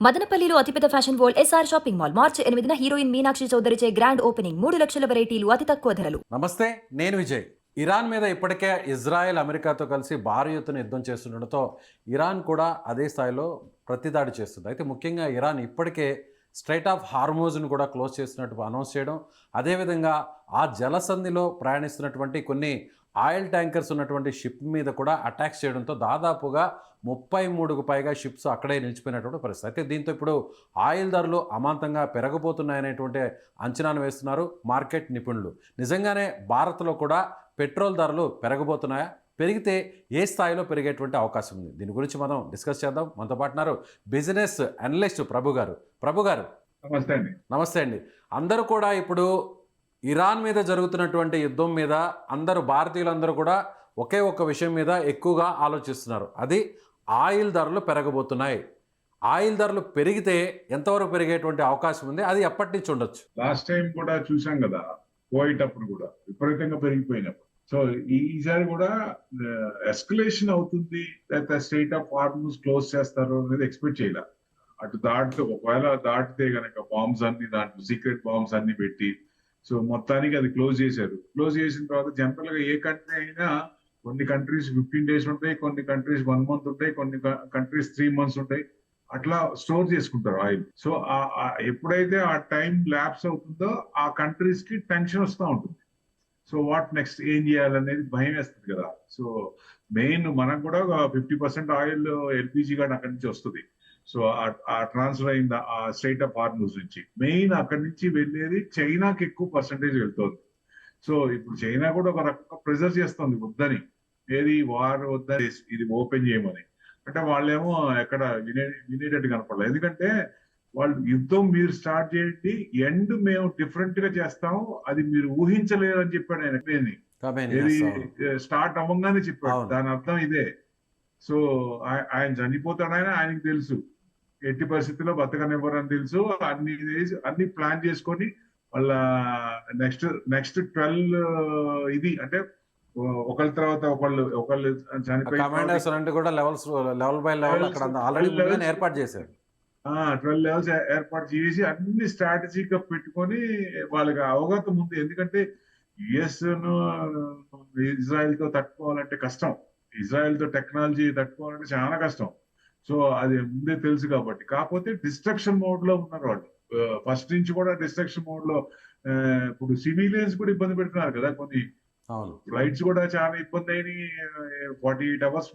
మదనపల్లిలో అతిపెద్ద fashion world SR shopping mall March 8న హీరోయిన్ మీనాక్షి చౌదరిచే గ్రాండ్ ఓపెనింగ్ 3 లక్షల వెరైటీలు అతి తక్కువ ధరలు. నమస్తే, నేను విజయ్. ఇరాన్ మీద ఇప్పటికే ఇజ్రాయెల్ అమెరికాతో కలిసి భారీ ఎత్తున యుద్ధం చేస్తుండటంతో ఇరాన్ కూడా అదే స్థాయిలో ప్రతిదాడి చేస్తుంది. అయితే ముఖ్యంగా ఇరాన్ ఇప్పటికే స్ట్రైట్ ఆఫ్ హార్మోజ్ను కూడా క్లోజ్ చేసినట్టు అనౌన్స్ చేయడం, అదేవిధంగా ఆ జలసంధిలో ప్రయాణిస్తున్నటువంటి కొన్ని ఆయిల్ ట్యాంకర్స్ ఉన్నటువంటి షిప్ మీద కూడా అటాక్స్ చేయడంతో దాదాపుగా 33కు పైగా షిప్స్ అక్కడే నిలిచిపోయినటువంటి పరిస్థితి. అయితే దీంతో ఇప్పుడు ఆయిల్ ధరలు అమాంతంగా పెరగబోతున్నాయనేటువంటి అంచనాను వేస్తున్నారు మార్కెట్ నిపుణులు. నిజంగానే భారత్లో కూడా పెట్రోల్ ధరలు పెరగబోతున్నాయా? పెరిగితే ఏ స్థాయిలో పెరిగేటువంటి అవకాశం ఉంది? దీని గురించి మనం డిస్కస్ చేద్దాం. మనతో పాటున్నారు బిజినెస్ అనలిస్ట్ ప్రభు గారు. ప్రభు గారు నమస్తే అండి. నమస్తే అండి. అందరూ కూడా ఇప్పుడు ఇరాన్ మీద జరుగుతున్నటువంటి యుద్ధం మీద అందరూ భారతీయులందరూ కూడా ఒకే ఒక్క విషయం మీద ఎక్కువగా ఆలోచిస్తున్నారు. అది ఆయిల్ ధరలు పెరగబోతున్నాయి. ఆయిల్ ధరలు పెరిగితే ఎంతవరకు పెరిగేటువంటి అవకాశం ఉంది? అది ఎప్పటి నుంచి ఉండొచ్చు? లాస్ట్ టైం కూడా చూసాం కదా, పోయేటప్పుడు కూడా విపరీతంగా పెరిగిపోయినప్పుడు. సో ఈసారి కూడా ఎస్కలేషన్ అవుతుంది, లేకపోతే స్టేట్ ఆఫ్ హార్మోజ్ క్లోజ్ చేస్తారు అనేది ఎక్స్పెక్ట్ చేయాలి. అటు దాటితే ఒకవేళ దాటితే కనుక బాంబ్స్ అన్ని, దాంట్లో సీక్రెట్ బాంబ్స్ అన్ని పెట్టి, సో మొత్తానికి అది క్లోజ్ చేశారు. క్లోజ్ చేసిన తర్వాత జనరల్ గా ఏ కంట్రీ అయినా కొన్ని కంట్రీస్ 15 days ఉంటాయి, కొన్ని కంట్రీస్ 1 month ఉంటాయి, కొన్ని కంట్రీస్ 3 months ఉంటాయి. అట్లా స్టోర్ చేసుకుంటారు ఆయిల్. సో ఎప్పుడైతే ఆ టైం ల్యాప్స్ అవుతుందో ఆ కంట్రీస్ కి టెన్షన్ వస్తూ ఉంటుంది. సో వాట్ నెక్స్ట్, ఏం చేయాలనేది భయం వేస్తుంది కదా. సో మెయిన్ మనకు కూడా 50% ఆయిల్ ఎల్పిజి గాని అక్కడి నుంచి వస్తుంది. సో ఆ ట్రాన్స్ఫర్ అయింది ఆ స్టేట్ ఆఫ్ హార్మోజ్ నుంచి. మెయిన్ అక్కడి నుంచి వెళ్ళేది చైనాకి ఎక్కువ పర్సంటేజ్ వెళ్తుంది. సో ఇప్పుడు చైనా కూడా ఒక రకంగా ప్రెజర్ చేస్తుంది వద్దని, ఏది వార్ వద్దని, ఇది ఓపెన్ చేయమని. అంటే వాళ్ళేమో ఎక్కడ వినేటట్టు కనపడలేదు. ఎందుకంటే వాళ్ళు యుద్ధం మీరు స్టార్ట్ చేయండి, ఎండ్ మేము డిఫరెంట్ గా చేస్తాము, అది మీరు ఊహించలేరు అని చెప్పాడు ఆయన. ఏది స్టార్ట్ అవ్వగానే చెప్పాడు. దాని అర్థం ఇదే. సో ఆయన చనిపోతాడు, ఆయనకి తెలుసు ఎట్టి పరిస్థితుల్లో బతకనివ్వరని తెలుసు. అన్ని ప్లాన్ చేసుకొని వాళ్ళ నెక్స్ట్ 12 ఇది అంటే ఒకళ్ళ తర్వాత ఒకళ్ళు చనిపోయి లెవెల్ బై లెవెల్ అక్కడ ఆల్రెడీ ఏర్పాటు చేశారు. 12 levels ఏర్పాటు చేసి అన్ని స్ట్రాటజీగా పెట్టుకొని వాళ్ళకి అవగాహన ఉంది. ఎందుకంటే యుఎస్ ను ఇజ్రాయెల్ తో తట్టుకోవాలంటే కష్టం, ఇజ్రాయెల్ తో టెక్నాలజీ తట్టుకోవాలంటే చాలా కష్టం. సో అది ముందే తెలుసు కాబట్టి. కాకపోతే డిస్ట్రక్షన్ మోడ్ లో ఉన్నారు వాళ్ళు. ఫస్ట్ నుంచి కూడా డిస్ట్రక్షన్ మోడ్ లో. ఇప్పుడు సివిలియన్స్ కూడా ఇబ్బంది పెడుతున్నారు కదా, కొన్ని ఫ్లైట్స్ కూడా చాలా ఇబ్బంది అయినాయి. 48 hours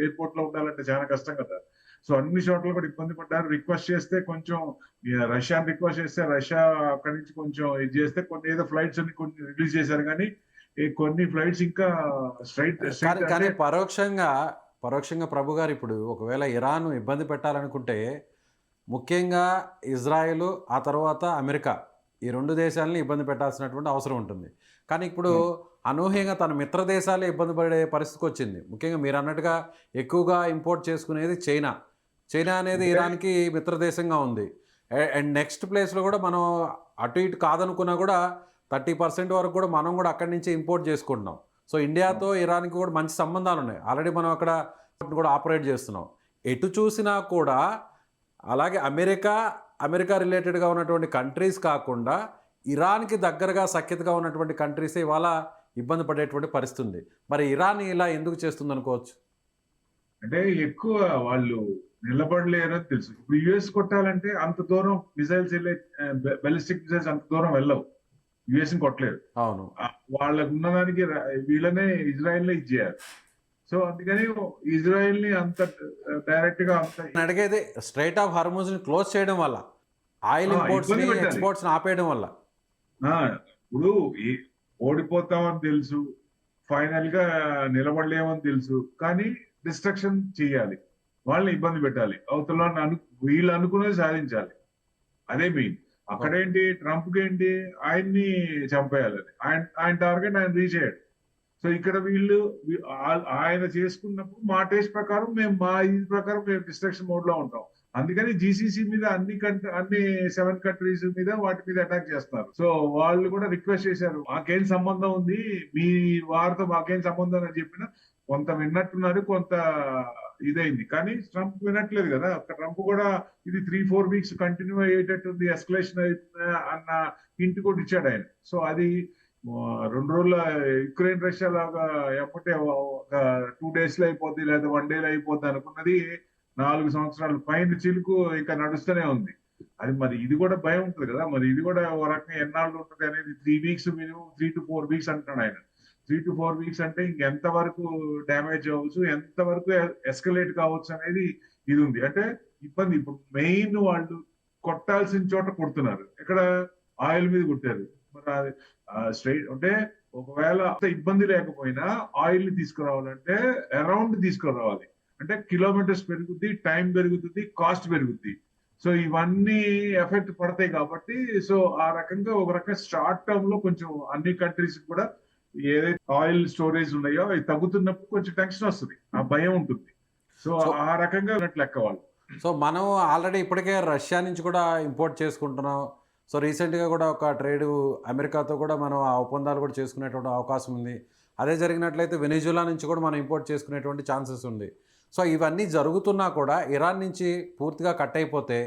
ఎయిర్పోర్ట్ లో ఉండాలంటే చాలా కష్టం కదా. సో అన్ని చోట్ల కూడా ఇబ్బంది పడ్డారు. రిక్వెస్ట్ చేస్తే కొంచెం రష్యాని రిక్వెస్ట్ చేస్తే రష్యా అక్కడి నుంచి కొంచెం ఇది చేస్తే కొన్ని ఏదో ఫ్లైట్స్ అన్ని కొన్ని రిలీజ్ చేశారు, కానీ కొన్ని ఫ్లైట్స్ ఇంకా కానీ పరోక్షంగా ప్రభు గారు ఇప్పుడు ఒకవేళ ఇరాన్ ఇబ్బంది పెట్టాలనుకుంటే ముఖ్యంగా ఇజ్రాయెల్, ఆ తర్వాత అమెరికా, ఈ 2 దేశాలని ఇబ్బంది పెట్టాల్సినటువంటి అవసరం ఉంటుంది. కానీ ఇప్పుడు అనూహ్యంగా తన మిత్ర దేశాలే ఇబ్బంది పడే పరిస్థితికి వచ్చింది. ముఖ్యంగా మీరు అన్నట్టుగా ఎక్కువగా ఇంపోర్ట్ చేసుకునేది చైనా అనేది ఇరాన్కి మిత్ర దేశంగా ఉంది. అండ్ నెక్స్ట్ ప్లేస్లో కూడా మనం అటు ఇటు కాదనుకున్నా కూడా 30% వరకు కూడా మనం కూడా అక్కడి నుంచి ఇంపోర్ట్ చేసుకుంటున్నాం. సో ఇండియాతో ఇరాన్కి కూడా మంచి సంబంధాలు ఉన్నాయి. ఆల్రెడీ మనం అక్కడ కూడా ఆపరేట్ చేస్తున్నాం. ఎటు చూసినా కూడా అలాగే అమెరికా రిలేటెడ్గా ఉన్నటువంటి కంట్రీస్ కాకుండా ఇరాన్కి దగ్గరగా సఖ్యతగా ఉన్నటువంటి కంట్రీసే ఇవాళ ఇబ్బంది పడేటువంటి పరిస్థితి ఉంది. మరి ఇరాన్ ఇలా ఎందుకు చేస్తుంది అనుకోవచ్చు? అంటే ఎక్కువ వాళ్ళు నిలబడలేరని తెలుసు. ఇప్పుడు యుఎస్ కొట్టాలంటే అంత దూరం మిసైల్స్ వెళ్ళే, బాలిస్టిక్ మిసైల్స్ అంత దూరం వెళ్ళవు, యుఎస్ ని కొట్టలేరు. అవును, వాళ్ళకు ఉన్నదానికి వీళ్ళనే ఇజ్రాయెల్ ని ఇచ్చేయాలి. సో అందుకని ఇజ్రాయెల్ ని అంత డైరెక్ట్ గా అడిగేది స్ట్రైట్ ఆఫ్ హార్మోజ్ ని క్లోజ్ చేయడం వల్ల, ఆయిల్ ఎక్స్పోర్ట్స్ ఆపేయడం వల్ల. ఇప్పుడు ఓడిపోతామని తెలుసు, ఫైనల్ గా నిలబడలేమని తెలుసు, కానీ డిస్ట్రక్షన్ చేయాలి, వాళ్ళని ఇబ్బంది పెట్టాలి, అవతల వీళ్ళు అనుకున్నది సాధించాలి. అదే మెయిన్. అక్కడేంటి ట్రంప్కి ఏంటి, ఆయన్ని చంపేయాలని ఆయన టార్గెట్ ఆయన రీచ్ అయ్యాడు. సో ఇక్కడ వీళ్ళు ఆయన చేసుకున్నప్పుడు మా టేస్ట్ ప్రకారం మా ఇది ప్రకారం మేము డిస్ట్రక్షన్ మోడ్ లో ఉంటాం. అందుకని జీసీసీ మీద అన్ని 7 countries మీద వాటి మీద అటాక్ చేస్తున్నారు. సో వాళ్ళు కూడా రిక్వెస్ట్ చేశారు, మాకేం సంబంధం ఉంది, మీ వారితో మాకేం సంబంధం అని చెప్పినా కొంత విన్నట్టున్నారు, కొంత ఇదైంది. కానీ ట్రంప్ వినట్లేదు కదా. ట్రంప్ కూడా ఇది 3-4 వీక్స్ కంటిన్యూ అయ్యేటట్టుంది, ఎస్కలేషన్ అవుతుంది అన్న హింట్ కూడా ఇచ్చాడు ఆయన. సో అది 2 రోజుల యుక్రెయిన్ రష్యా లాగా ఎప్పటే ఒక 2 days లో అయిపోద్ది లేదా 1 day లో అయిపోద్ది అనుకున్నది 4 సంవత్సరాల పైన చిలుకు ఇంకా నడుస్తూనే ఉంది. అది మరి ఇది కూడా భయం ఉంటుంది కదా. మరి ఇది కూడా ఒక రకంగా ఎన్నాళ్ళు ఉంటుంది అనేది 3 weeks మినిమం 3 to 4 weeks అంటున్నాడు ఆయన. 3 to 4 weeks అంటే ఇంకెంత వరకు డ్యామేజ్ అవ్వచ్చు, ఎంత వరకు ఎస్కలేట్ కావచ్చు అనేది ఇది ఉంది. అంటే ఇబ్బంది. ఇప్పుడు మెయిన్ వాళ్ళు కొట్టాల్సిన చోట కొడుతున్నారు. ఇక్కడ ఆయిల్ మీద కొట్టారు. మరి అది స్ట్రైట్ అంటే ఒకవేళ అంత ఇబ్బంది లేకపోయినా ఆయిల్ ని తీసుకురావాలంటే అరౌండ్ తీసుకురావాలి. అంటే కిలోమీటర్స్ పెరుగుద్ది, టైం పెరుగుతుంది, కాస్ట్ పెరుగుద్ది. సో ఇవన్నీ ఎఫెక్ట్ పడతాయి కాబట్టి సో ఆ రకంగా ఒక రకంగా షార్ట్ టర్మ్ లో కొంచెం అన్ని కంట్రీస్ కూడా ఏదైతే ఆయిల్ స్టోరేజ్ ఉన్నాయో అవి తగ్గుతున్నప్పుడు కొంచెం టెన్షన్ వస్తుంది, ఆ భయం ఉంటుంది. సో ఆ రకంగా లెక్క వాళ్ళు. సో మనం ఆల్రెడీ ఇప్పటికే రష్యా నుంచి కూడా ఇంపోర్ట్ చేసుకుంటున్నాం. సో రీసెంట్గా కూడా ఒక ట్రేడ్ అమెరికాతో కూడా మనం ఆ ఒప్పందాలు కూడా చేసుకునేటువంటి అవకాశం ఉంది. అదే జరిగినట్లయితే వెనిజులా నుంచి కూడా మనం ఇంపోర్ట్ చేసుకునేటువంటి ఛాన్సెస్ ఉంది. సో ఇవన్నీ జరుగుతున్నా కూడా ఇరాన్ నుంచి పూర్తిగా కట్ అయిపోతే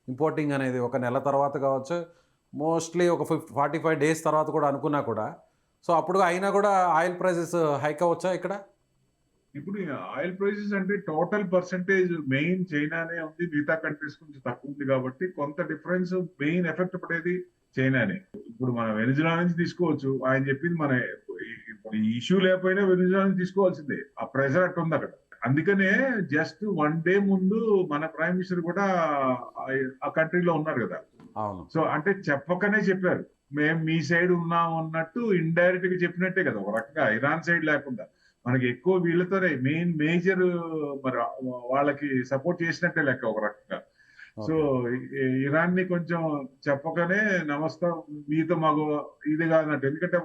ఇంపోర్టింగ్ అనేది ఒక నెల తర్వాత కావచ్చు, మోస్ట్లీ ఒక 45 days తర్వాత కూడా అనుకున్నా కూడా, సో అప్పుడు అయినా కూడా ఆయిల్ ప్రైసెస్ హైక్ అవ్వచ్చా ఇక్కడ? ఇప్పుడు ఆయిల్ ప్రైసెస్ అంటే టోటల్ పర్సెంటేజ్ మెయిన్ చైనానే ఉంది, మిగతా కంట్రీస్ కొంచెం తక్కువ ఉంది కాబట్టి కొంత డిఫరెన్స్ మెయిన్ ఎఫెక్ట్ పడేది చైనానే. ఇప్పుడు మనం వెనిజులా నుంచి తీసుకోవచ్చు. ఆయన చెప్పింది మన ఇప్పుడు ఇష్యూ లేకపోయినా వెనిజులా నుంచి తీసుకోవాల్సిందే. ఆ ప్రెషర్ అట్టు ఉంది అక్కడ. అందుకనే జస్ట్ 1 day ముందు మన ప్రైమ్ మినిస్టర్ కూడా ఆ కంట్రీలో ఉన్నారు కదా. అవును. సో అంటే చెప్పకనే చెప్పారు, మేము మీ సైడ్ ఉన్నాం అన్నట్టు ఇండైరెక్ట్ గా చెప్పినట్టే కదా. ఒక రకంగా ఇరాన్ సైడ్ లేకుండా మనకి ఎక్కువ వీళ్ళతోనే మెయిన్ మేజర్ మరి వాళ్ళకి సపోర్ట్ చేసినట్టే లెక్క ఒక రకంగా. సో ఇరాన్ ని కొంచెం చెప్పకనే నమస్కారం మీతో మాకు ఇది కాదన్నట్టు. ఎందుకంటే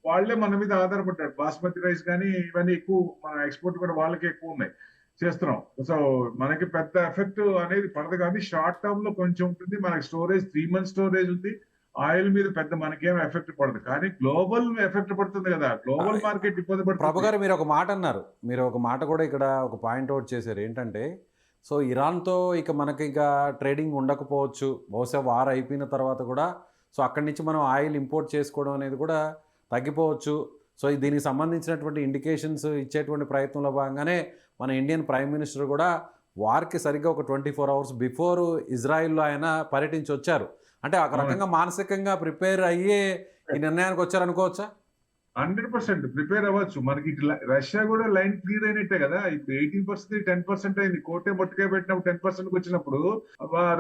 వాళ్ళే మన మీద ఆధారపడ్డారు. బాస్మతి రైస్ కానీ ఇవన్నీ ఎక్కువ మన ఎక్స్పోర్ట్ కూడా వాళ్ళకి ఎక్కువ ఉన్నాయి, చేస్తున్నాం. సో మనకి పెద్ద ఎఫెక్ట్ అనేది పడదు, కానీ షార్ట్ టర్మ్ లో కొంచెం ఉంటుంది. మనకి స్టోరేజ్ 3 months స్టోరేజ్ ఉంది. ఆయిల్ మీద పెద్ద మనకేం ఎఫెక్ట్ పడదు, కానీ గ్లోబల్ ఎఫెక్ట్ పడుతుంది కదా. గ్లోబల్ మార్కెట్ ఇబ్బంది పడుతుంది. ప్రభు గారు మీరు ఒక మాట అన్నారు, మీరు ఒక మాట కూడా ఇక్కడ ఒక పాయింట్ అవుట్ చేశారు. ఏంటంటే సో ఇరాన్తో ఇక మనకి ఇక ట్రేడింగ్ ఉండకపోవచ్చు, బహుశా వార్ అయిపోయిన తర్వాత కూడా. సో అక్కడి నుంచి మనం ఆయిల్ ఇంపోర్ట్ చేసుకోవడం అనేది కూడా తగ్గిపోవచ్చు. సో దీనికి సంబంధించినటువంటి ఇండికేషన్స్ ఇచ్చేటువంటి ప్రయత్నంలో భాగంగానే మన ఇండియన్ ప్రైమ్ మినిస్టర్ కూడా వార్కి సరిగ్గా ఒక 24 hours బిఫోర్ ఇజ్రాయిల్లో ఆయన పర్యటించి వచ్చారు. అంటే ఒక రకంగా మానసికంగా ప్రిపేర్ అయ్యే ఈ నిర్ణయానికి వచ్చారనుకోవచ్చా? 100% ప్రిపేర్ అవ్వచ్చు. మనకి రష్యా కూడా లైన్ క్లియర్ అయినట్టే కదా. ఇప్పుడు 18% 10% అయింది. కోటే మొట్టకాయ పెట్టినప్పుడు 10% వచ్చినప్పుడు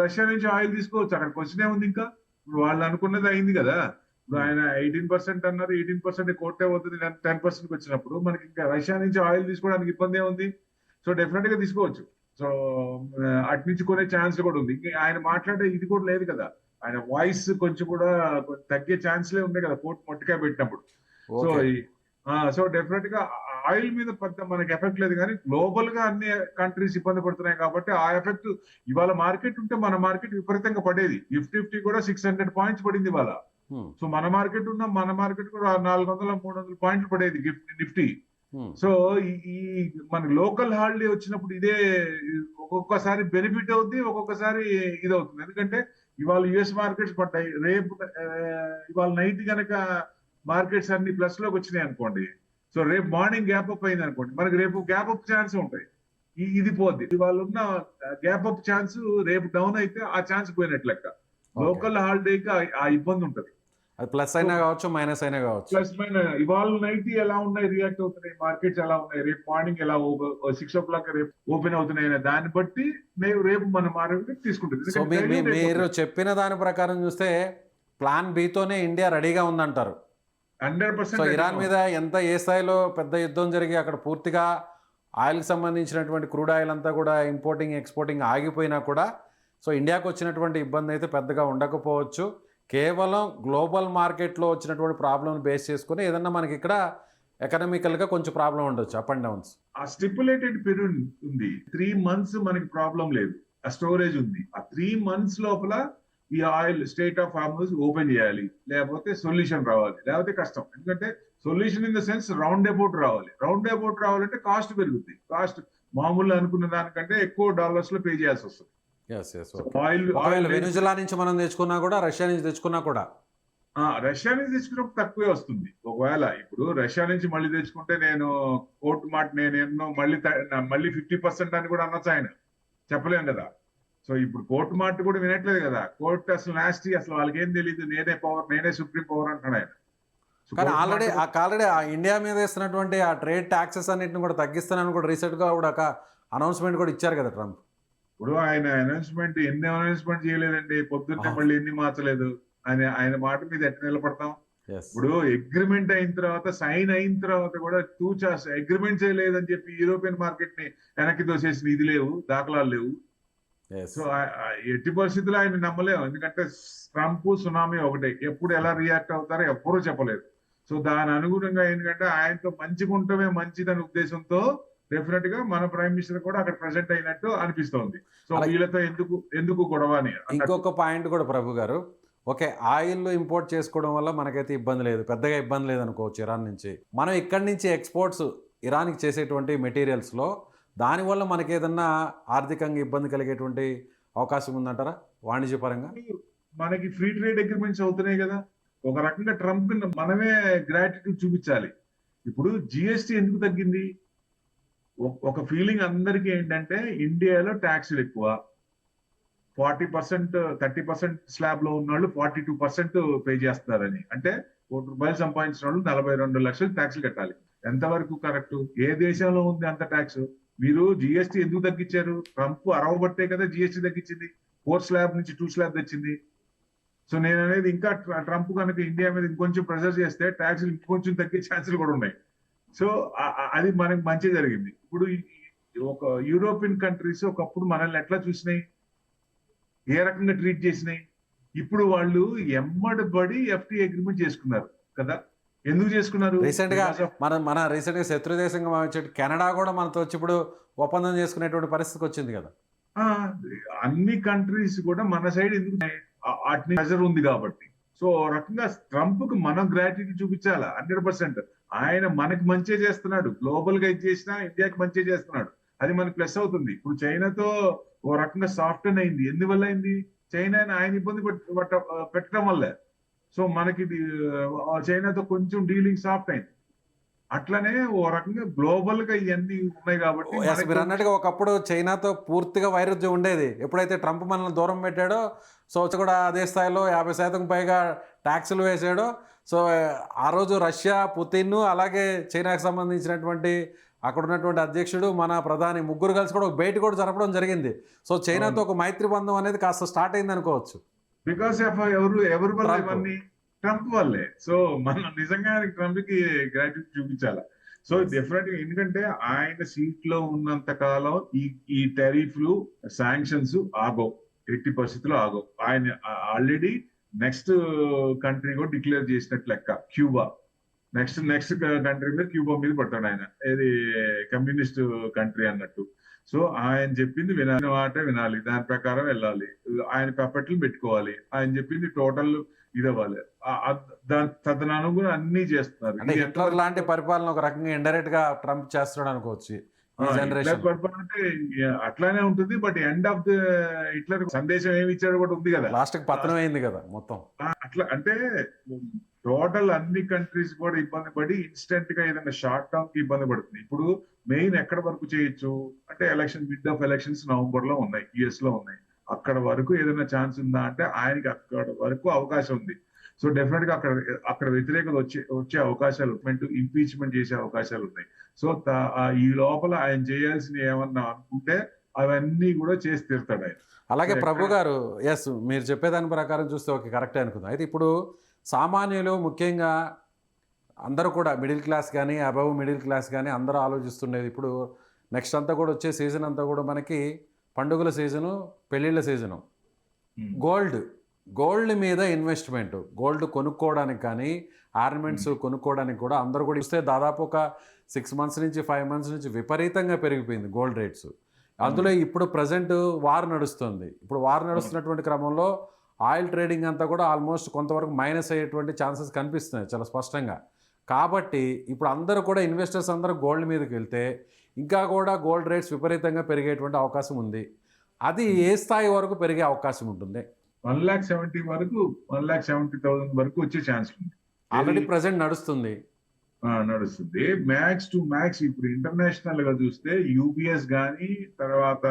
రష్యా నుంచి ఆయిల్ తీసుకోవచ్చు. అక్కడ క్వశ్చన్ ఏముంది ఇంకా? ఇప్పుడు వాళ్ళు అనుకున్నది అయింది కదా. ఇప్పుడు ఆయన 18% అన్నారు, 18% కోటే అవుతుంది 10% వచ్చినప్పుడు మనకి ఇంకా రష్యా నుంచి ఆయిల్ తీసుకోవడానికి ఇబ్బంది ఏముంది? సో డెఫినెట్ గా తీసుకోవచ్చు. సో అటు నుంచి కొనే ఛాన్స్ కూడా ఉంది. ఆయన మాట్లాడే ఇది కూడా లేదు కదా. ఆయన వాయిస్ కొంచెం కూడా తగ్గే ఛాన్స్లే ఉన్నాయి కదా కోట్ మొట్టకాయ పెట్టినప్పుడు. సో సో డెఫినెట్ గా ఆయిల్ మీద పెద్ద మనకి ఎఫెక్ట్ లేదు, కానీ గ్లోబల్ గా అన్ని కంట్రీస్ ఇబ్బంది పడుతున్నాయి కాబట్టి ఆ ఎఫెక్ట్ ఇవాళ మార్కెట్ ఉంటే మన మార్కెట్ విపరీతంగా పడేది. నిఫ్టీ కూడా 600 points పడింది ఇవాళ. సో మన మార్కెట్ కూడా 400-300 points పడేది నిఫ్టీ. సో ఈ మన లోకల్ హాలిడే వచ్చినప్పుడు ఇదే ఒక్కొక్కసారి బెనిఫిట్ అవుతుంది, ఒక్కొక్కసారి ఇది అవుతుంది. ఎందుకంటే ఇవాళ యుఎస్ మార్కెట్స్ పడ్డాయి, రేపు ఇవాళ నైట్ కనుక మార్కెట్స్ అన్ని ప్లస్ లోకి వచ్చినాయి అనుకోండి, సో రేపు మార్నింగ్ గ్యాప్ అప్ అయింది అనుకోండి, మనకి రేపు గ్యాప్ అప్ ఛాన్స్ ఉంటాయి. ఇది పోద్ది. ఇవాళ ఉన్న గ్యాప్ అప్ ఛాన్స్ రేపు డౌన్ అయితే ఆ ఛాన్స్ పోయినట్లు లెక్క. లోకల్ హాలిడేకి ఆ ఇబ్బంది ఉంటుంది. అది ప్లస్ అయినా కావచ్చు, మైనస్ అయినా కావచ్చు. ప్లస్ మైనస్ ఇవాళ నైట్ ఎలా ఉన్నాయి రియాక్ట్ అవుతున్నాయి మార్కెట్స్, ఎలా ఉన్నాయి, రేపు మార్నింగ్ ఎలా 6 o'clock రేపు ఓపెన్ అవుతున్నాయి, దాన్ని బట్టి రేపు మన మార్కెట్ తీసుకుంటుంది. సో మీరు చెప్పిన దాని ప్రకారం చూస్తే ప్లాన్ బితోనే ఇండియా రెడీగా ఉందంటారు. 100%. సో ఇరాన్ మీద ఎంత ఏ స్థాయిలో పెద్ద యుద్ధం జరిగి అక్కడ పూర్తిగా ఆయిల్కి సంబంధించినటువంటి క్రూడ్ ఆయిల్ అంతా కూడా ఇంపోర్టింగ్ ఎక్స్పోర్టింగ్ ఆగిపోయినా కూడా సో ఇండియాకు వచ్చినటువంటి ఇబ్బంది అయితే పెద్దగా ఉండకపోవచ్చు. కేవలం గ్లోబల్ మార్కెట్లో వచ్చినటువంటి ప్రాబ్లమ్ బేస్ చేసుకుని ఏదన్నా మనకి ఇక్కడ ఎకనామికల్గా కొంచెం ప్రాబ్లం ఉండొచ్చు, అప్ అండ్ డౌన్స్. ఆ స్టిపులేటెడ్ పీరియడ్ ఉంది, 3 months మనకి ప్రాబ్లం లేదు, ఆ స్టోరేజ్ ఉంది. ఆ 3 months లోపల ఈ ఆయిల్ స్టేట్ ఆఫ్ హార్మస్ ఓపెన్ చేయాలి, లేకపోతే సొల్యూషన్ రావాలి, లేకపోతే కష్టం. ఎందుకంటే solution in the sense round about రావాలి. రౌండ్ అబౌట్ రావాలంటే కాస్ట్ పెరుగుతుంది. కాస్ట్ మామూలు అనుకున్న దానికంటే ఎక్కువ డాలర్స్ లో పే చేయాల్సి వస్తుంది. ఎస్ ఎస్ ఆయిల్ వెనుజులా నుంచి మనం తెచ్చుకున్నా కూడా, రష్యా నుంచి తెచ్చుకున్నా కూడా రష్యా నుంచి తెచ్చుకున్నప్పుడు తక్కువే వస్తుంది. ఒకవేళ ఇప్పుడు రష్యా నుంచి మళ్ళీ తెచ్చుకుంటే నేను కోర్టు మాట నేను ఎన్నో మళ్ళీ 50% అని కూడా అనొచ్చు ఆయన, చెప్పలేం కదా. సో ఇప్పుడు కోర్టు మాట కూడా వినట్లేదు కదా. కోర్టు అసలు నాస్టీ, అసలు వాళ్ళకి ఏం తెలియదు, నేనే సుప్రీం పవర్ అంటున్నాడు ఆయన. సో కానీ కోర్టు మాట ఆల్రెడీ ఆ ఇండియా మీద వేస్తున్నటువంటి ఆ ట్రేడ్ ట్యాక్సెస్ అన్నింటిని కూడా తగ్గిస్తానని కూడా రీసెంట్గా కూడా ఒక అనౌన్స్మెంట్ కూడా ఇచ్చారు కదా ట్రంప్. ఇప్పుడు ఆయన ఎన్ని అనౌన్స్మెంట్ చేయలేదండి, పొద్దున్నే మళ్ళీ ఎన్ని మార్చలేదు. ఆయన మాట మీద ఎట్లా నిలబడతాం? ఎస్ ఇప్పుడు అగ్రిమెంట్ అయిన తర్వాత, సైన్ అయిన తర్వాత కూడా అగ్రిమెంట్ చేయలేదని చెప్పి యూరోపియన్ మార్కెట్ ని వెనక్కి తోసేసిన ఇది లేవు, దాఖలాలు లేవు. ఎస్ సో ఎట్టి పరిస్థితుల్లో ఆయన నమ్మలేము, ఎందుకంటే ట్రంప్ సునామీ ఒకటే, ఎప్పుడు ఎలా రియాక్ట్ అవుతారో ఎవ్వరూ చెప్పలేదు. సో దాని అనుగుణంగా ఏంటంటే ఆయనతో మంచిగా ఉండటమే మంచిదనే ఉద్దేశంతో డెఫినెట్ గా మన ప్రైమ్ మినిస్టర్ కూడా అక్కడ ప్రెసెంట్ అయినట్టు అనిపిస్తోంది. సో వీళ్ళతో ఎందుకు గొడవ అని. ఇంకొక పాయింట్ కూడా ప్రభు గారు, ఓకే ఆయిల్ ఇంపోర్ట్ చేసుకోవడం వల్ల మనకైతే ఇబ్బంది లేదు, పెద్దగా ఇబ్బంది లేదు అనుకోవచ్చు ఇరాన్ నుంచి. మనం ఇక్కడి నుంచి ఎక్స్పోర్ట్స్ ఇరాన్కి చేసేటువంటి మెటీరియల్స్లో దానివల్ల మనకి ఏదన్నా ఆర్థికంగా ఇబ్బంది కలిగేటువంటి అవకాశం ఉందంటారా వాణిజ్యపరంగా? మనకి ఫ్రీ ట్రేడ్ అగ్రిమెంట్స్ అవుతున్నాయి కదా. ఒక రకంగా ట్రంప్ మనమే గ్రాటిట్యూడ్ చూపించాలి. ఇప్పుడు జిఎస్టీ ఎందుకు తగ్గింది? ఒక ఫీలింగ్ అందరికీ ఏంటంటే ఇండియాలో ట్యాక్స్లు ఎక్కువ, 40% 30% స్లాబ్ లో ఉన్న వాళ్ళు 42% పే చేస్తున్నారని. అంటే ₹1 సంపాదించిన వాళ్ళు 42 లక్షలు ట్యాక్స్లు కట్టాలి. ఎంతవరకు కరెక్ట్? ఏ దేశంలో ఉంది అంత ట్యాక్స్? మీరు జిఎస్టీ ఎందుకు తగ్గించారు? ట్రంప్ అరవబట్టే కదా జిఎస్టీ తగ్గించింది, 4 స్లాబ్ నుంచి 2 స్లాబ్ తెచ్చింది. సో నేను అనేది ఇంకా ట్రంప్ కనుక ఇండియా మీద ఇంకొంచెం ప్రెషర్ చేస్తే ట్యాక్స్లు ఇంకొంచెం తగ్గే ఛాన్సులు కూడా ఉన్నాయి. సో అది మనకి మంచి జరిగింది. ఇప్పుడు ఒక యూరోపియన్ కంట్రీస్ ఒకప్పుడు మనల్ని ఎట్లా చూసినాయి, ఏ రకంగా ట్రీట్ చేసినాయి? ఇప్పుడు వాళ్ళు ఎమ్మడబడి ఎఫ్టీ అగ్రిమెంట్ చేసుకున్నారు కదా. ఎందుకు చేసుకున్నారు? రీసెంట్ గా మన రీసెంట్ గా శత్రు దేశంగా వచ్చేటి కెనడా కూడా మనతో వచ్చి ఇప్పుడు ఒప్పందం చేసుకునేటువంటి పరిస్థితికి వచ్చింది కదా. అన్ని కంట్రీస్ కూడా మన సైడ్ ఎందుకు వాటిని ప్రెజర్ ఉంది కాబట్టి. సో రకంగా ట్రంప్ కు మనం గ్రాటిట్యూడ్ చూపించాలా 100%. ఆయన మనకి మంచి చేస్తున్నాడు, గ్లోబల్ గా ఇది చేసినా ఇండియాకి మంచి చేస్తున్నాడు, అది మనకి ప్లస్ అవుతుంది. ఇప్పుడు చైనాతో ఓ రకంగా సాఫ్ట్ అని అయింది. ఎందువల్ల అయింది? చైనా ఆయన ఇబ్బంది పెట్టడం వల్లే. సో మనకి చైనాతో కొంచెం డీలింగ్ సాఫ్ట్ అయింది. అట్లనే ఓ రకంగా గ్లోబల్ గా ఇవన్నీ ఉన్నాయి కాబట్టి. మీరు అన్నట్టుగా ఒకప్పుడు చైనాతో పూర్తిగా వైరుధ్యం ఉండేది. ఎప్పుడైతే ట్రంప్ మనల్ని దూరం పెట్టాడో, సో కూడా అదే స్థాయిలో 50% పైగా ట్యాక్సులు వేసాడో, సో ఆ రోజు రష్యా, పుతిన్, అలాగే చైనాకు సంబంధించినటువంటి అక్కడ ఉన్నటువంటి అధ్యక్షుడు, మన ప్రధాని ముగ్గురు కలిసి కూడా ఒక భేటీ కూడా జరపడం జరిగింది. సో చైనాతో ఒక మైత్రి బంధం అనేది కాస్త స్టార్ట్ అయింది అనుకోవచ్చు. బికాస్ ఆఫ్ ఎవరి వల్ల ఇవన్నీ? ట్రంప్ వల్లే. సో మనం నిజంగా ట్రంప్ కి గ్రాటిట్యూడ్ చూపించాలి. సో డెఫినెట్ గా, ఎందుకంటే ఆయన సీట్ లో ఉన్నంత కాలం ఈ టారిఫ్లు, శాంక్షన్స్ ఆగో, ఎట్టి పరిస్థితుల్లో ఆగో. ఆయన ఆల్రెడీ నెక్స్ట్ కంట్రీ కూడా డిక్లేర్ చేసినట్టు లెక్క, క్యూబా. నెక్స్ట్ కంట్రీ మీద క్యూబా మీద పడతాడు ఆయన, ఏది కమ్యూనిస్ట్ కంట్రీ అన్నట్టు. సో ఆయన చెప్పింది వినాలి, మాట వినాలి, దాని ప్రకారం వెళ్ళాలి, ఆయన పప్పట్లు పెట్టుకోవాలి, ఆయన చెప్పింది టోటల్ ఇది అవ్వాలి. తదనుగుణంగా అన్ని చేస్తున్నారు. అంటే హిట్లర్ లాంటి పరిపాలన ఒక రకంగా ఇండైరెక్ట్ గా ట్రంప్ చేస్తున్నాడు అనుకోవచ్చు. పరిపాలన అంటే అట్లానే ఉంటుంది. But end of the Hitler సందేశం ఏమి ఇచ్చాడు కూడా ఉంది కదా, లాస్ట్ కి పతనం అయింది కదా మొత్తం. అట్లా అంటే టోటల్ అన్ని కంట్రీస్ కూడా ఇబ్బంది పడి ఇన్స్టెంట్ గా ఏదైనా షార్ట్ టర్మ్ కి ఇబ్బంది పడుతుంది. ఇప్పుడు మెయిన్ ఎక్కడ వరకు చేయొచ్చు అంటే మిడ్ ఆఫ్ ఎలక్షన్స్ నవంబర్ లో ఉన్నాయి, యుఎస్ లో ఉన్నాయి. అక్కడ వరకు ఏదైనా ఛాన్స్ ఉందా అంటే ఆయనకి అక్కడ వరకు అవకాశం ఉంది. సో డెఫినెట్ గా అక్కడ వ్యతిరేకత వచ్చే అవకాశాలు, ఇంపీచ్మెంట్ చేసే అవకాశాలు ఉన్నాయి. సో ఈ లోపల ఆయన చేయాల్సిన ఏమన్నా అనుకుంటే అవన్నీ కూడా చేసి తీరుతాడు ఆయన. అలాగే ప్రభు గారు, ఎస్ మీరు చెప్పేదాని ప్రకారం చూస్తే ఓకే కరెక్టే అనుకుందాం. అయితే ఇప్పుడు సామాన్యులు, ముఖ్యంగా అందరూ కూడా మిడిల్ క్లాస్ కానీ అబవ్ మిడిల్ క్లాస్ కానీ అందరూ ఆలోచిస్తుండేది ఇప్పుడు నెక్స్ట్ అంతా కూడా వచ్చే సీజన్ అంతా కూడా మనకి పండుగల సీజను, పెళ్ళిళ్ళ సీజను. గోల్డ్ మీద ఇన్వెస్ట్మెంట్, గోల్డ్ కొనుక్కోవడానికి కానీ ఆర్నమెంట్స్ కొనుక్కోవడానికి కూడా అందరూ కూడా ఇస్తే దాదాపు ఒక 6 months నుంచి 5 months నుంచి విపరీతంగా పెరిగిపోయింది గోల్డ్ రేట్స్. అందులో ఇప్పుడు ప్రజెంట్ వార్ నడుస్తుంది. ఇప్పుడు వార్ నడుస్తున్నటువంటి క్రమంలో ఆయిల్ ట్రేడింగ్ అంతా కూడా ఆల్మోస్ట్ కొంతవరకు మైనస్ అయ్యేటువంటి ఛాన్సెస్ కనిపిస్తున్నాయి చాలా స్పష్టంగా. కాబట్టి ఇప్పుడు అందరూ కూడా ఇన్వెస్టర్స్ అందరూ గోల్డ్ మీదకి వెళ్తే ఇంకా కూడా గోల్డ్ రేట్స్ విపరీతంగా పెరిగేటువంటి అవకాశం ఉంది. అది ఏ స్థాయి వరకు పెరిగే అవకాశం ఉంటుంది? 1,70,000 వరకు 1,70,000 వరకు వచ్చే ఛాన్స్ ఉంది. ఆల్రెడీ ప్రెసెంట్ నడుస్తుంది. నడుస్తుంది. మ్యాక్స్ టు మ్యాక్స్ ఇప్పుడు ఇంటర్నేషనల్ గా చూస్తే యూబిఎస్ గానీ, తర్వాత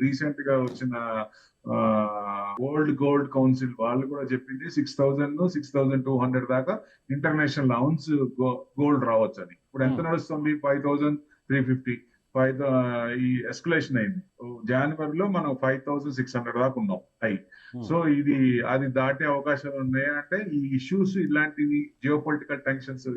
రీసెంట్ గా వచ్చిన గోల్డ్ కౌన్సిల్ వాళ్ళు కూడా చెప్పింది 6,000 6,200 దాకా ఇంటర్నేషనల్ అవున్స్ గోల్డ్ రావచ్చు అని. ఇప్పుడు ఎంత నడుస్తుంది? 5,350. ఈ ఎస్కలేషన్ అయింది. జనవరిలో మనం 5,600 దాకా ఉన్నాం హై. సో అది దాటే అవకాశాలు ఉన్నాయి. అంటే ఈ ఇష్యూస్ ఇలాంటివి జియో పొలిటికల్ టెన్షన్స్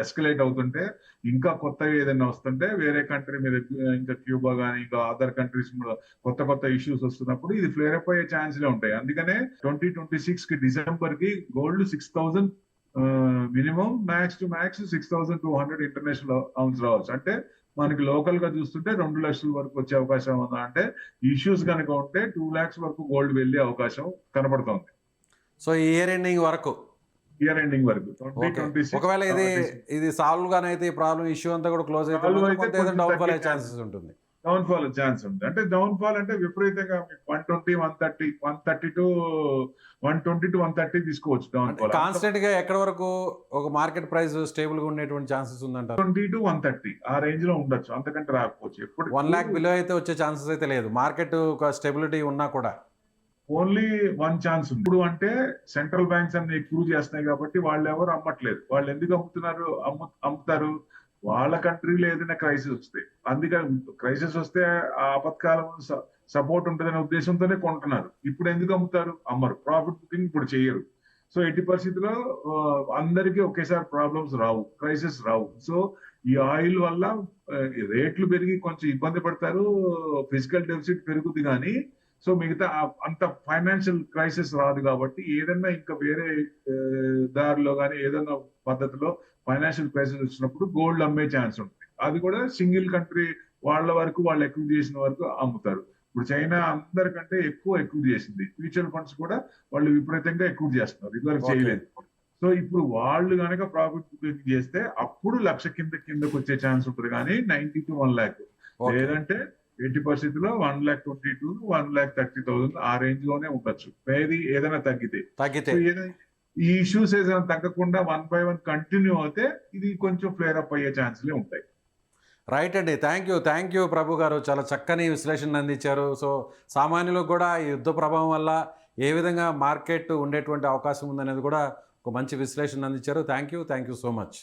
ఎస్కలేట్ అవుతుంటే, ఇంకా కొత్తగా ఏదైనా వస్తుంటే వేరే కంట్రీ మీద, ఇంకా క్యూబా కానీ ఇంకా అదర్ కంట్రీస్ మీద కొత్త ఇష్యూస్ వస్తున్నప్పుడు ఇది ఫ్లేర్ అప్ అయ్యే ఛాన్స్లే ఉంటాయి. అందుకనే 2026 కి డిసెంబర్ కి gold 6,000 minimum, max to max 6,200 international అవున్స్ రావచ్చు. అంటే మనకి లోకల్ గా చూస్తుంటే 2 లక్షల వరకు వచ్చే అవకాశం ఉందా అంటే, ఇష్యూస్ కనుక ఉంటే 2 lakhs వరకు గోల్డ్ వెళ్ళే అవకాశం కనబడుతోంది. సో ఈ ఇయర్ ఎండింగ్ వరకు వరకు 2026. ఒకవేళ ఇది సాల్వ్ గానైతే ఈ ప్రాబ్లం ఇష్యూ అంతా కూడా క్లోజ్ అయితే డౌన్ ఫాల్ అయ్యే ఛాన్సెస్ ఉంటుంది. డౌన్ ఫాల్ ఛాన్స్ ఉంది. అంటే డౌన్ ఫాల్ అంటే విపరీతంగా 120, 130 to 130 తీసుకోవచ్చు. డౌన్ ఫాల్ కాన్స్టెంట్ గా ఎక్కడ వరకు ఒక మార్కెట్ ప్రైస్ స్టేబుల్ గా ఉండేటువంటి ఛాన్సెస్ ఉందంటారు? 20 to 130 ఆ రేంజ్ లో ఉండొచ్చు, అంతకంటే రాకపోవచ్చు. ఎప్పుడు 1 lakh బిలో అయితే వచ్చే ఛాన్సెస్ అయితే లేదు. మార్కెట్ ఒక స్టెబిలిటీ ఉన్నా కూడా ఓన్లీ 1 ఛాన్స్ ఉంది. ఇప్పుడు అంటే సెంట్రల్ బ్యాంక్స్ అన్ని ఎక్కువ చేస్తున్నాయి కాబట్టి వాళ్ళు ఎవరు అమ్మట్లేదు. వాళ్ళు ఎందుకు అమ్ముతారు? వాళ్ళ కంట్రీలో ఏదైనా క్రైసిస్ వస్తాయి. అందుకని క్రైసిస్ వస్తే ఆ ఆపత్కాలం సపోర్ట్ ఉంటుందనే ఉద్దేశంతోనే కొంటున్నారు. ఇప్పుడు ఎందుకు అమ్ముతారు? అమ్మరు. ప్రాఫిట్ బుకింగ్ ఇప్పుడు చేయరు. సో ఎట్టి పరిస్థితుల్లో అందరికీ ఒకేసారి ప్రాబ్లమ్స్ రావు, క్రైసిస్ రావు. సో ఈ ఆయిల్ వల్ల రేట్లు పెరిగి కొంచెం ఇబ్బంది పడతారు, ఫిజికల్ డెఫిసిట్ పెరుగుతుంది. కానీ సో మిగతా అంత ఫైనాన్షియల్ క్రైసిస్ రాదు. కాబట్టి ఏదన్నా ఇంకా వేరే దారిలో కానీ ఏదన్నా పద్ధతిలో ఫైనాన్షియల్ క్రైసిస్ వచ్చినప్పుడు గోల్డ్ అమ్మే ఛాన్స్ ఉంటుంది. అది కూడా సింగిల్ కంట్రీ వాళ్ళ వరకు, వాళ్ళు ఎక్కువ చేసిన వరకు అమ్ముతారు. ఇప్పుడు చైనా అందరికంటే ఎక్కువ చేసింది. ఫ్యూచర్ ఫండ్స్ కూడా వాళ్ళు విపరీతంగా ఎక్కువ చేస్తున్నారు, ఇదివరకు చేయలేదు. సో ఇప్పుడు వాళ్ళు కనుక ప్రాఫిట్ బుకింగ్ చేస్తే అప్పుడు 1,00,000 కిందకు వచ్చే ఛాన్స్ ఉంటుంది. కానీ 90 to 1 lakh లేదంటే ఎట్టి పరిస్థితుల్లో 1,22,000 1,30,000 ఆ రేంజ్ లోనే ఉండొచ్చు. ఏదైనా తగ్గితే. ఈ ఇష్యూస్ ఏదైనా తగ్గకుండా 1 by 1 కంటిన్యూ అయితే ఇది కొంచెం ఫ్లేర్ అప్ అయ్యే ఛాన్స్లే ఉంటాయి. రైట్ అండి. థ్యాంక్ యూ ప్రభు గారు. చాలా చక్కని విశ్లేషణ అందించారు. సో సామాన్యులకు కూడా ఈ యుద్ధ ప్రభావం వల్ల ఏ విధంగా మార్కెట్ ఉండేటువంటి అవకాశం ఉందనేది కూడా ఒక మంచి విశ్లేషణ అందించారు. Thank you so much.